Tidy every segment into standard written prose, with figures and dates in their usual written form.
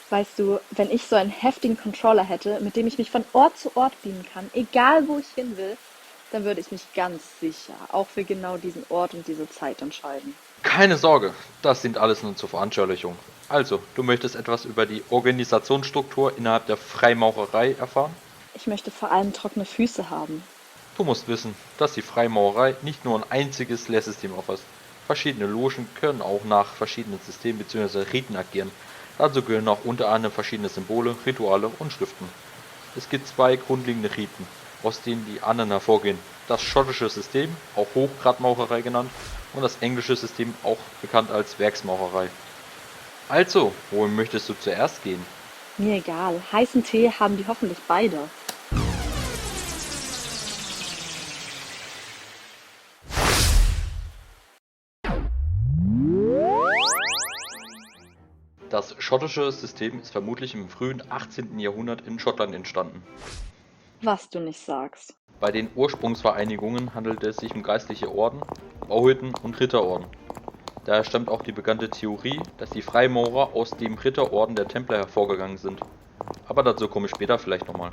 Weißt du, wenn ich so einen heftigen Controller hätte, mit dem ich mich von Ort zu Ort beamen kann, egal wo ich hin will, dann würde ich mich ganz sicher auch für genau diesen Ort und diese Zeit entscheiden. Keine Sorge, das dient alles nur zur Veranschaulichung. Also, du möchtest etwas über die Organisationsstruktur innerhalb der Freimaurerei erfahren? Ich möchte vor allem trockene Füße haben. Du musst wissen, dass die Freimaurerei nicht nur ein einziges Lehrsystem aufweist. Verschiedene Logen können auch nach verschiedenen Systemen bzw. Riten agieren. Dazu gehören auch unter anderem verschiedene Symbole, Rituale und Schriften. Es gibt zwei grundlegende Riten, aus denen die anderen hervorgehen. Das schottische System, auch Hochgradmaurerei genannt, und das englische System, auch bekannt als Werksmaurerei. Also, wohin möchtest du zuerst gehen? Mir egal, heißen Tee haben die hoffentlich beide. Das schottische System ist vermutlich im frühen 18. Jahrhundert in Schottland entstanden. Was du nicht sagst. Bei den Ursprungsvereinigungen handelte es sich um geistliche Orden, Bauhütten und Ritterorden. Daher stammt auch die bekannte Theorie, dass die Freimaurer aus dem Ritterorden der Templer hervorgegangen sind. Aber dazu komme ich später vielleicht nochmal.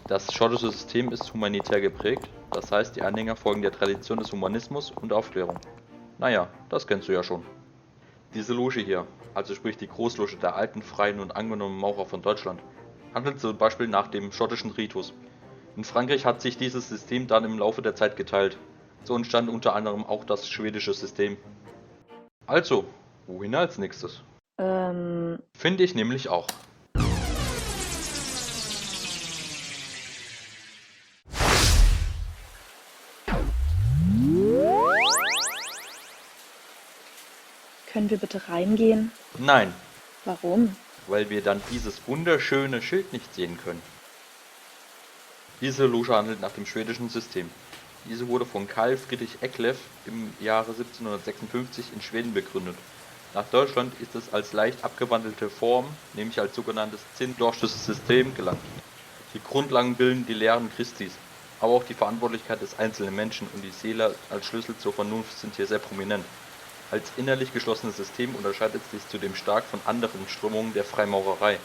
Das schottische System ist humanitär geprägt, das heißt, die Anhänger folgen der Tradition des Humanismus und der Aufklärung. Naja, das kennst du ja schon. Diese Loge hier, also sprich die Großloge der alten, freien und angenommenen Maurer von Deutschland, handelt zum Beispiel nach dem schottischen Ritus. In Frankreich hat sich dieses System dann im Laufe der Zeit geteilt. So entstand unter anderem auch das schwedische System. Also, wohin als nächstes? Ähm, Finde ich nämlich auch. Können wir bitte reingehen? Nein, Warum? weil wir dann dieses wunderschöne Schild nicht sehen können. Diese Loge handelt nach dem schwedischen System. Diese wurde von Carl Friedrich Eklöf im Jahre 1756 in Schweden begründet. Nach Deutschland ist es als leicht abgewandelte Form, nämlich als sogenanntes Zehndorfsches System, gelangt. Die Grundlagen bilden die Lehren Christis, aber auch die Verantwortlichkeit des einzelnen Menschen und die Seele als Schlüssel zur Vernunft sind hier sehr prominent. Als innerlich geschlossenes System unterscheidet es sich zudem stark von anderen Strömungen der Freimaurerei.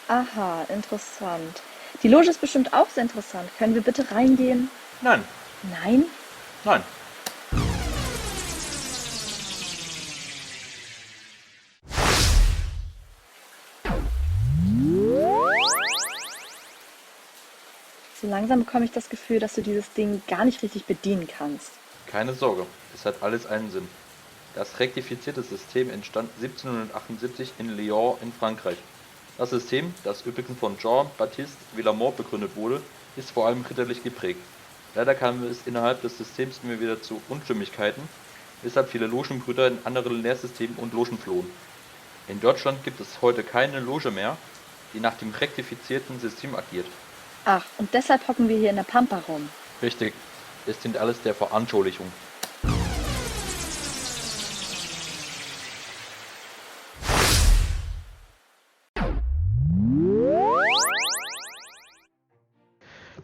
Aha, interessant. Die Loge ist bestimmt auch sehr interessant. Können wir bitte reingehen? Nein, Nein? nein. So langsam bekomme ich das Gefühl, dass du dieses Ding gar nicht richtig bedienen kannst. Keine Sorge, es hat alles einen Sinn. Das rektifizierte System entstand 1778 in Lyon in Frankreich. Das System, das übrigens von Jean-Baptiste Villamor begründet wurde, ist vor allem ritterlich geprägt. Leider kam es innerhalb des Systems immer wieder zu Unstimmigkeiten, weshalb viele Logenbrüder in andere Lehrsystemen und Logen flohen. In Deutschland gibt es heute keine Loge mehr, die nach dem rektifizierten System agiert. Ach, und deshalb hocken wir hier in der Pampa rum. Richtig, es dient alles der Veranschaulichung.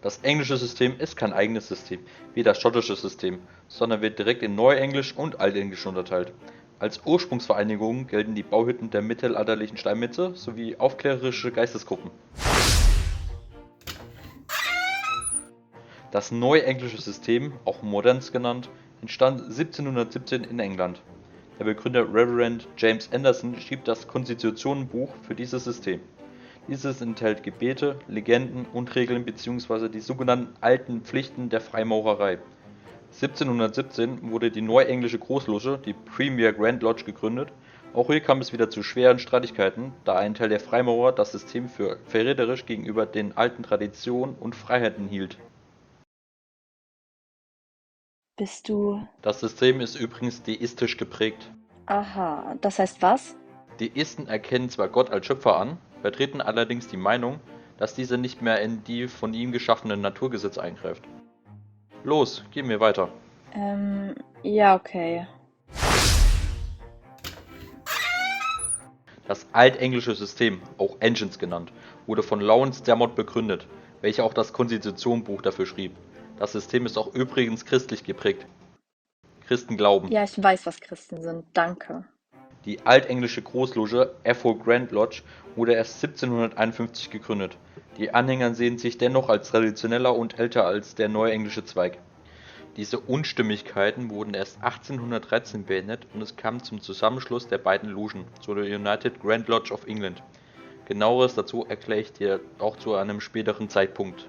Das englische System ist kein eigenes System, wie das schottische System, sondern wird direkt in Neuenglisch und Altenglisch unterteilt. Als Ursprungsvereinigung gelten die Bauhütten der mittelalterlichen Steinmetze sowie aufklärerische Geistesgruppen. Das neuenglische System, auch Moderns genannt, entstand 1717 in England. Der Begründer Reverend James Anderson schrieb das Konstitutionenbuch für dieses System. Dieses enthält Gebete, Legenden und Regeln bzw. die sogenannten alten Pflichten der Freimaurerei. 1717 wurde die neuenglische Großloge, die Premier Grand Lodge, gegründet. Auch hier kam es wieder zu schweren Streitigkeiten, da ein Teil der Freimaurer das System für verräterisch gegenüber den alten Traditionen und Freiheiten hielt. Bist du... Das System ist übrigens deistisch geprägt. Aha, das heißt was? Deisten erkennen zwar Gott als Schöpfer an, vertreten allerdings die Meinung, dass dieser nicht mehr in die von ihm geschaffenen Naturgesetze eingreift. Los, gehen wir weiter. Ja, okay. Das altenglische System, auch Ancients genannt, wurde von Lawrence Dermot begründet, welcher auch das Konstitutionenbuch dafür schrieb. Das System ist auch übrigens christlich geprägt. Christen glauben. Ja, ich weiß, was Christen sind. Danke. Die altenglische Großloge Athol Grand Lodge wurde erst 1751 gegründet. Die Anhänger sehen sich dennoch als traditioneller und älter als der neuenglische Zweig. Diese Unstimmigkeiten wurden erst 1813 beendet und es kam zum Zusammenschluss der beiden Logen zur United Grand Lodge of England. Genaueres dazu erkläre ich dir auch zu einem späteren Zeitpunkt.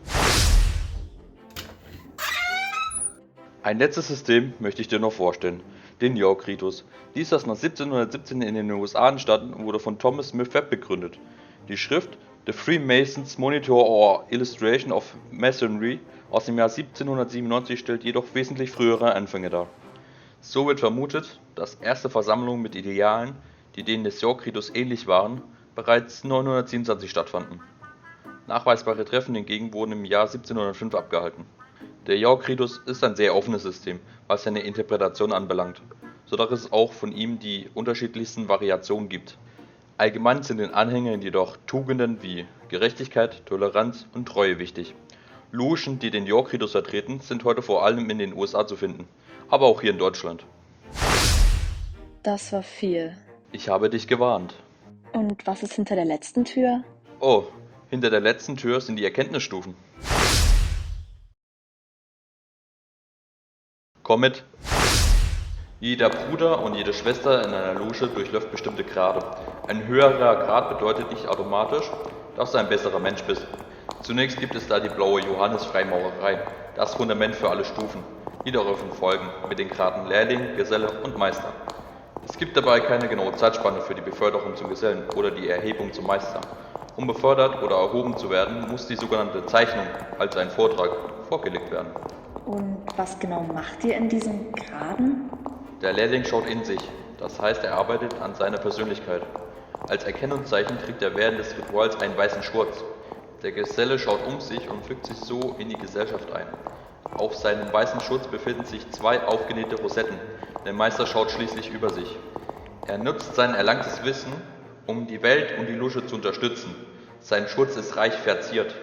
Ein letztes System möchte ich dir noch vorstellen, den York-Ritus. Dies ist nach 1717 in den USA entstanden und wurde von Thomas Smith Webb begründet. Die Schrift The Freemasons Monitor or Illustration of Masonry aus dem Jahr 1797 stellt jedoch wesentlich frühere Anfänge dar. So wird vermutet, dass erste Versammlungen mit Idealen, die denen des York-Ritus ähnlich waren, bereits 927 stattfanden. Nachweisbare Treffen hingegen wurden im Jahr 1705 abgehalten. Der York-Ritus ist ein sehr offenes System, was seine Interpretation anbelangt, so dass es auch von ihm die unterschiedlichsten Variationen gibt. Allgemein sind den Anhängern jedoch Tugenden wie Gerechtigkeit, Toleranz und Treue wichtig. Logen, die den York-Ritus vertreten, sind heute vor allem in den USA zu finden, aber auch hier in Deutschland. Das war viel. Ich habe dich gewarnt. Und was ist hinter der letzten Tür? Oh, hinter der letzten Tür sind die Erkenntnisstufen. Komm mit! Jeder Bruder und jede Schwester in einer Loge durchläuft bestimmte Grade. Ein höherer Grad bedeutet nicht automatisch, dass du ein besserer Mensch bist. Zunächst gibt es da die blaue Johannes-Freimaurerei, das Fundament für alle Stufen. Die daraufhin folgen, mit den Graden Lehrling, Geselle und Meister. Es gibt dabei keine genaue Zeitspanne für die Beförderung zum Gesellen oder die Erhebung zum Meister. Um befördert oder erhoben zu werden, muss die sogenannte Zeichnung, als ein Vortrag, vorgelegt werden. Und was genau macht ihr in diesen Graden? Der Lehrling schaut in sich, das heißt, er arbeitet an seiner Persönlichkeit. Als Erkennungszeichen trägt er während des Rituals einen weißen Schurz. Der Geselle schaut um sich und fügt sich so in die Gesellschaft ein. Auf seinem weißen Schurz befinden sich 2 aufgenähte Rosetten. Der Meister schaut schließlich über sich. Er nutzt sein erlangtes Wissen, um die Welt und die Loge zu unterstützen. Sein Schurz ist reich verziert.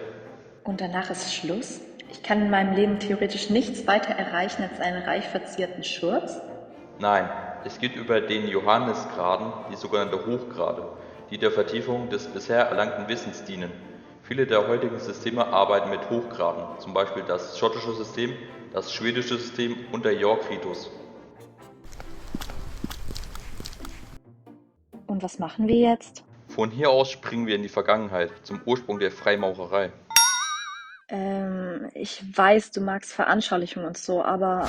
Und danach ist Schluss? Ich kann in meinem Leben theoretisch nichts weiter erreichen als einen reich verzierten Schurz? Nein, es geht über den Johannesgraden, die sogenannte Hochgrade, die der Vertiefung des bisher erlangten Wissens dienen. Viele der heutigen Systeme arbeiten mit Hochgraden, zum Beispiel das schottische System, das schwedische System und der York-Ritus. Und was machen wir jetzt? Von hier aus springen wir in die Vergangenheit, zum Ursprung der Freimaurerei. Ich weiß, du magst Veranschaulichung und so, aber